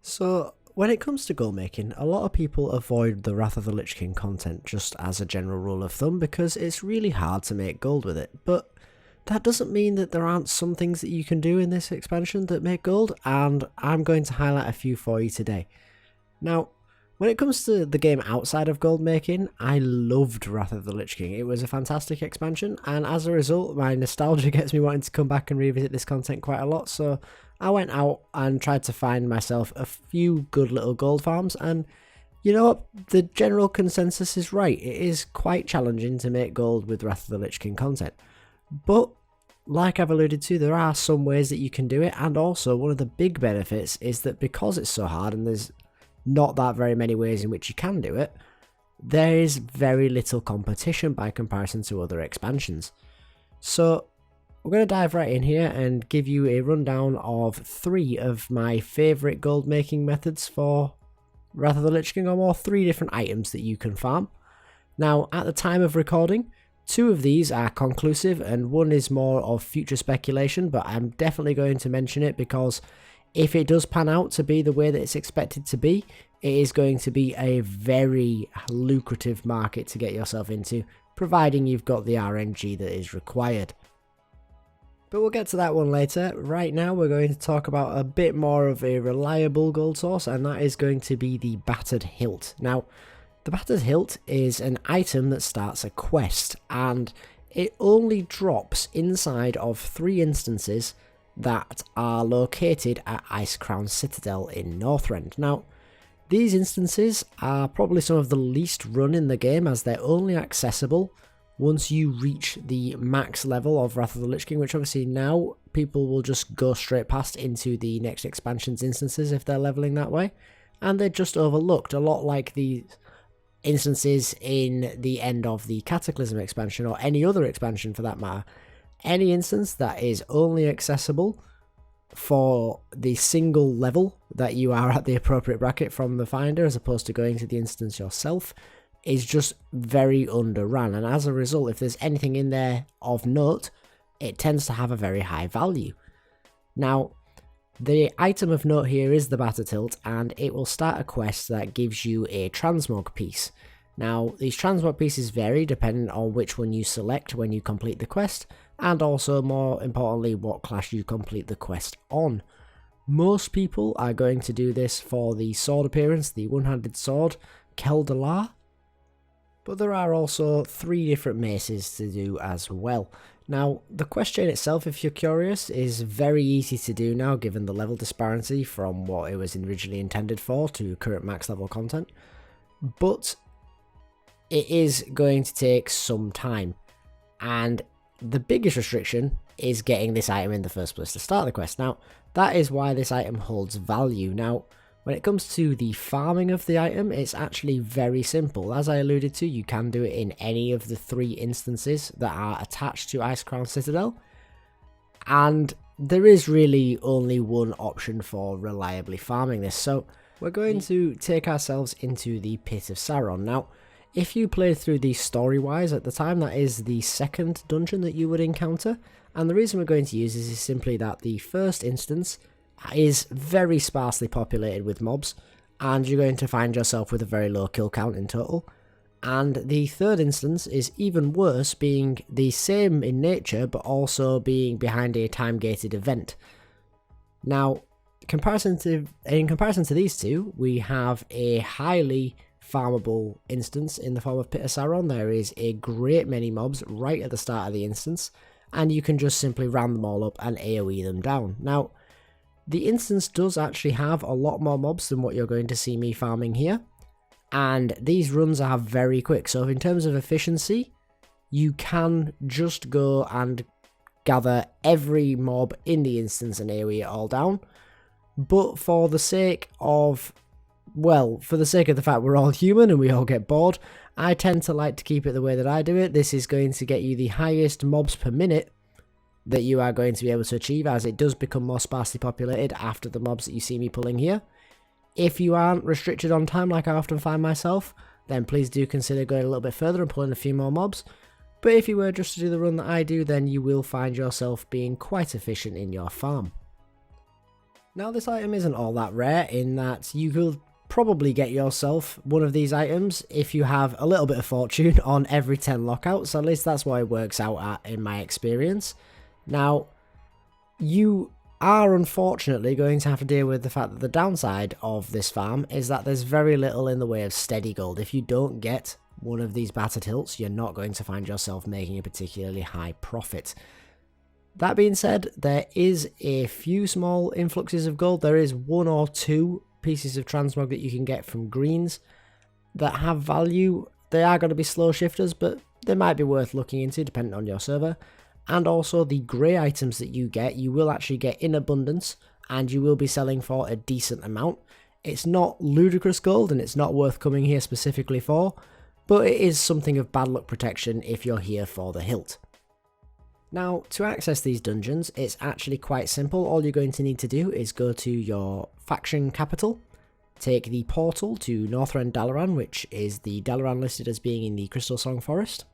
So, when it comes to gold making, a lot of people avoid the Wrath of the Lich King content just as a general rule of thumb because it's really hard to make gold with it, but that doesn't mean that there aren't some things that you can do in this expansion that make gold, and I'm going to highlight a few for you today. Now, when it comes to the game outside of gold making, I loved Wrath of the Lich King. It was a fantastic expansion, and as a result, my nostalgia gets me wanting to come back and revisit this content quite a lot, so I went out and tried to find myself a few good little gold farms, and you know what? The general consensus is right. It is quite challenging to make gold with Wrath of the Lich King content. But, like I've alluded to, there are some ways that you can do it, and also one of the big benefits is that because it's so hard and there's not that very many ways in which you can do it, there is very little competition by comparison to other expansions. So we're going to dive right in here and give you a rundown of 3 of my favourite gold making methods for Wrath of the Lich King, or more 3 different items that you can farm. Now, at the time of recording, 2 of these are conclusive and 1 is more of future speculation, but I'm definitely going to mention it because if it does pan out to be the way that it's expected to be, it is going to be a very lucrative market to get yourself into, providing you've got the RNG that is required. But we'll get to that one later. Right now we're going to talk about a bit more of a reliable gold source, and that is going to be the Battered Hilt. Now, the Battered Hilt is an item that starts a quest, and it only drops inside of 3 instances that are located at Icecrown Citadel in Northrend. Now, these instances are probably some of the least run in the game, as they're only accessible once you reach the max level of Wrath of the Lich King, which obviously now people will just go straight past into the next expansion's instances if they're leveling that way, and they're just overlooked, a lot like the instances in the end of the Cataclysm expansion, or any other expansion for that matter. Any instance that is only accessible for the single level that you are at the appropriate bracket from the finder, as opposed to going to the instance yourself, is just very underrun, and as a result, if there's anything in there of note, it tends to have a very high value. Now, the item of note here is the Battered hilt, and it will start a quest that gives you a transmog piece. Now, these transmog pieces vary depending on which one you select when you complete the quest, and also, more importantly, what class you complete the quest on. Most people are going to do this for the sword appearance, the one-handed sword, Keldalar, but there are also 3 different maces to do as well. Now, the quest chain itself, if you're curious, is very easy to do now, given the level disparity from what it was originally intended for to current max level content, but it is going to take some time, and the biggest restriction is getting this item in the first place to start the quest. Now, that is why this item holds value. Now, when it comes to the farming of the item, it's actually very simple. As I alluded to, you can do it in any of the 3 instances that are attached to Icecrown Citadel, and there is really only one option for reliably farming this. So we're going to take ourselves into the Pit of Sauron. Now, if you played through the story-wise at the time, that is the 2nd dungeon that you would encounter, and the reason we're going to use this is simply that the first instance is very sparsely populated with mobs, and you're going to find yourself with a very low kill count in total, and the 3rd instance is even worse, being the same in nature but also being behind a time-gated event. Now, in comparison to these 2, we have a highly farmable instance in the form of Pit of Sauron. There is a great many mobs right at the start of the instance, and you can just simply round them all up and AoE them down. Now, the instance does actually have a lot more mobs than what you're going to see me farming here, and these runs are very quick, so in terms of efficiency, you can just go and gather every mob in the instance and AoE it all down, but for the sake of the fact we're all human and we all get bored, I tend to like to keep it the way that I do it. This is going to get you the highest mobs per minute that you are going to be able to achieve, as it does become more sparsely populated after the mobs that you see me pulling here. If you aren't restricted on time, like I often find myself, then please do consider going a little bit further and pulling a few more mobs. But if you were just to do the run that I do, then you will find yourself being quite efficient in your farm. Now this item isn't all that rare in that you could probably get yourself one of these items if you have a little bit of fortune on every 10 lockouts. At least that's what it works out at in my experience. Now, you are unfortunately going to have to deal with the fact that the downside of this farm is that there's very little in the way of steady gold. If you don't get one of these battered hilts, you're not going to find yourself making a particularly high profit. That being said, there is a few small influxes of gold. There is 1 or 2 pieces of transmog that you can get from greens that have value. They are going to be slow shifters, but they might be worth looking into depending on your server. And also the grey items that you get, you will actually get in abundance and you will be selling for a decent amount. It's not ludicrous gold and it's not worth coming here specifically for, but it is something of bad luck protection if you're here for the hilt. Now, to access these dungeons, it's actually quite simple. All you're going to need to do is go to your faction capital, take the portal to Northrend Dalaran, which is the Dalaran listed as being in the Crystal Song Forest,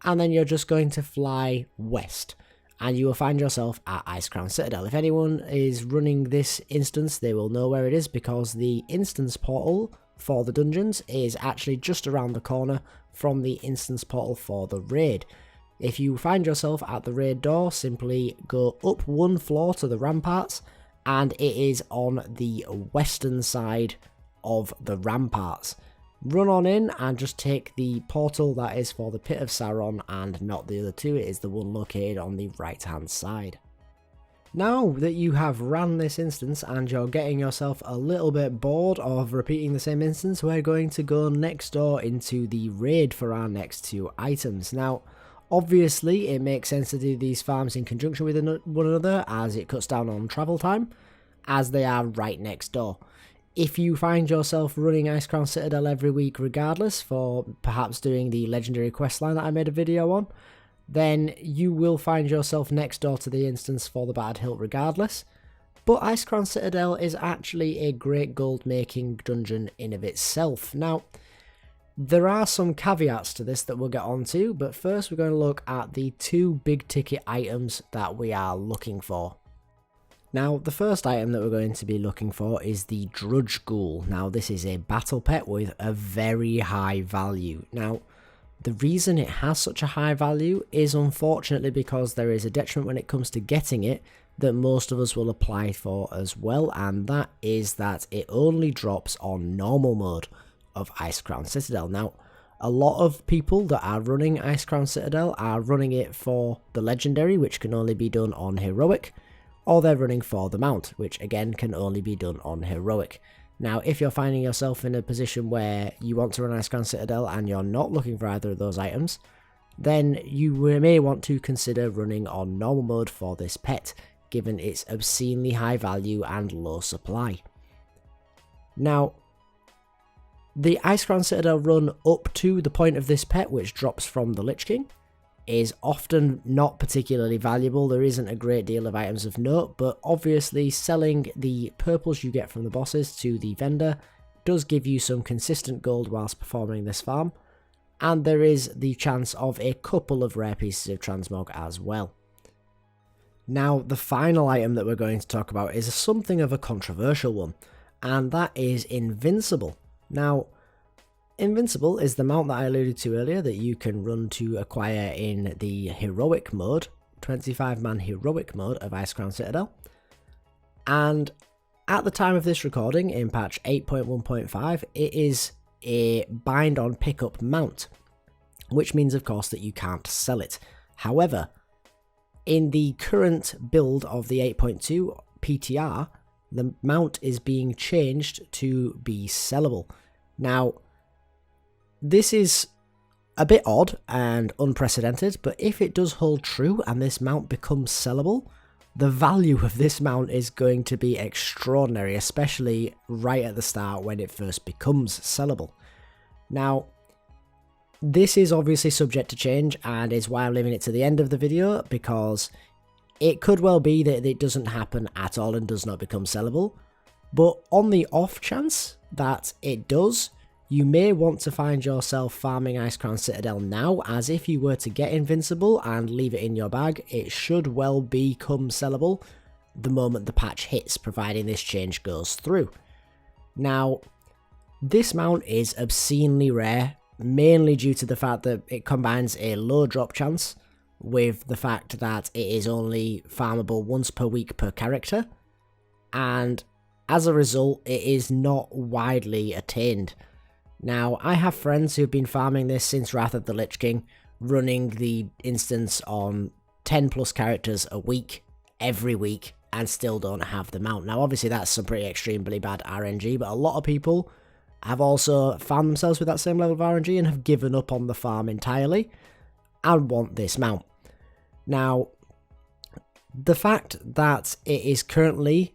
and then you're just going to fly west, and you will find yourself at Icecrown Citadel. If anyone is running this instance, they will know where it is, because the instance portal for the dungeons is actually just around the corner from the instance portal for the raid. If you find yourself at the raid door, simply go up 1 floor to the ramparts, and it is on the western side of the ramparts. Run on in and just take the portal that is for the Pit of Sauron and not the other 2. It is the one located on the right hand side. Now that you have ran this instance and you're getting yourself a little bit bored of repeating the same instance, we're going to go next door into the raid for our next 2 items. Now, obviously it makes sense to do these farms in conjunction with one another as it cuts down on travel time, as they are right next door. If you find yourself running Icecrown Citadel every week regardless, for perhaps doing the legendary questline that I made a video on, then you will find yourself next door to the instance for the Battered hilt regardless. But Icecrown Citadel is actually a great gold making dungeon in of itself. Now, there are some caveats to this that we'll get onto, but first we're going to look at the 2 big ticket items that we are looking for. Now, the first item that we're going to be looking for is the Drudge Ghoul. Now, this is a battle pet with a very high value. Now, the reason it has such a high value is unfortunately because there is a detriment when it comes to getting it that most of us will apply for as well, and that is that it only drops on normal mode of Icecrown Citadel. Now, a lot of people that are running Icecrown Citadel are running it for the legendary, which can only be done on heroic, or they're running for the mount, which again can only be done on heroic. Now, if you're finding yourself in a position where you want to run Icecrown Citadel and you're not looking for either of those items, then you may want to consider running on normal mode for this pet, given its obscenely high value and low supply. Now, the Icecrown Citadel run up to the point of this pet, which drops from the Lich King, is often not particularly valuable. There isn't a great deal of items of note, but obviously selling the purples you get from the bosses to the vendor does give you some consistent gold whilst performing this farm, and there is the chance of a couple of rare pieces of transmog as well. Now, the final item that we're going to talk about is something of a controversial one, and that is Invincible. Now, Invincible is the mount that I alluded to earlier that you can run to acquire in the heroic mode, 25-man heroic mode of Icecrown Citadel. And at the time of this recording, in patch 8.1.5, it is a bind on pickup mount, which means of course that you can't sell it. However, in the current build of the 8.2 PTR, the mount is being changed to be sellable. Now, this is a bit odd and unprecedented, but if it does hold true and this mount becomes sellable, the value of this mount is going to be extraordinary, especially right at the start when it first becomes sellable. Now, this is obviously subject to change and is why I'm leaving it to the end of the video, because it could well be that it doesn't happen at all and does not become sellable. But on the off chance that it does, you may want to find yourself farming Icecrown Citadel now, as if you were to get Invincible and leave it in your bag, it should well become sellable the moment the patch hits, providing this change goes through. Now, this mount is obscenely rare, mainly due to the fact that it combines a low drop chance with the fact that it is only farmable once per week per character, and as a result, it is not widely attained. Now, I have friends who've been farming this since Wrath of the Lich King, running the instance on 10 plus characters a week, every week, and still don't have the mount. Now, obviously, that's some pretty extremely bad RNG, but a lot of people have also found themselves with that same level of RNG and have given up on the farm entirely and want this mount. Now, the fact that it is currently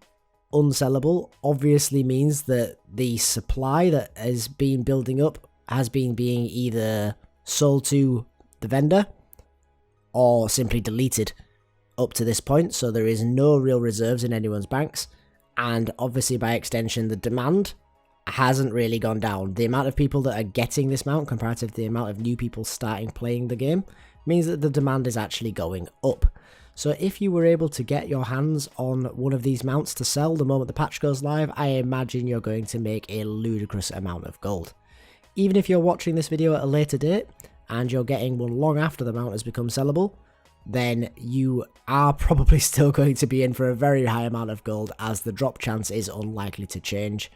unsellable obviously means that the supply that has been building up has been being either sold to the vendor or simply deleted up to this point, so there is no real reserves in anyone's banks, and obviously by extension the demand hasn't really gone down. The amount of people that are getting this mount comparative to the amount of new people starting playing the game means that the demand is actually going up. So if you were able to get your hands on one of these mounts to sell the moment the patch goes live, I imagine you're going to make a ludicrous amount of gold. Even if you're watching this video at a later date and you're getting one long after the mount has become sellable, then you are probably still going to be in for a very high amount of gold, as the drop chance is unlikely to change.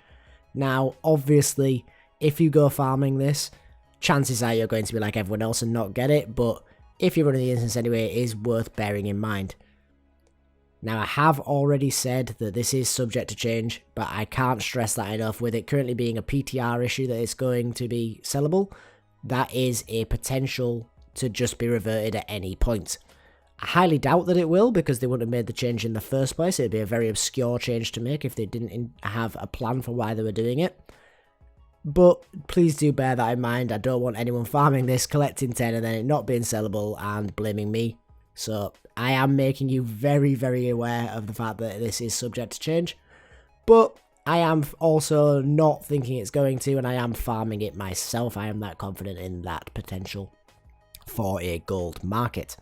Now, obviously, if you go farming this, chances are you're going to be like everyone else and not get it, but if you're running the instance anyway, it is worth bearing in mind. Now, I have already said that this is subject to change, but I can't stress that enough. With it currently being a PTR issue that it's going to be sellable, that is a potential to just be reverted at any point. I highly doubt that it will, because they wouldn't have made the change in the first place. It'd be a very obscure change to make if they didn't have a plan for why they were doing it. But please do bear that in mind. I don't want anyone farming this, collecting 10 and then it not being sellable and blaming me. So I am making you very, very aware of the fact that this is subject to change. But I am also not thinking it's going to, and I am farming it myself. I am that confident in that potential for a gold market.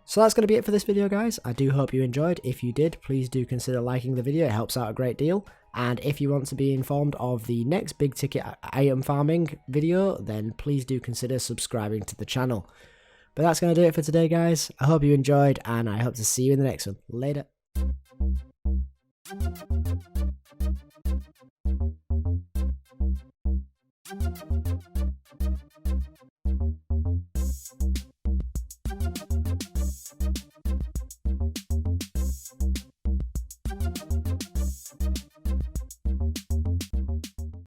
So that's going to be it for this video, guys. I do hope you enjoyed. If you did, please do consider liking the video. It helps out a great deal. And if you want to be informed of the next big ticket item farming video, then please do consider subscribing to the channel. But that's going to do it for today, guys. I hope you enjoyed, and I hope to see you in the next one. Later.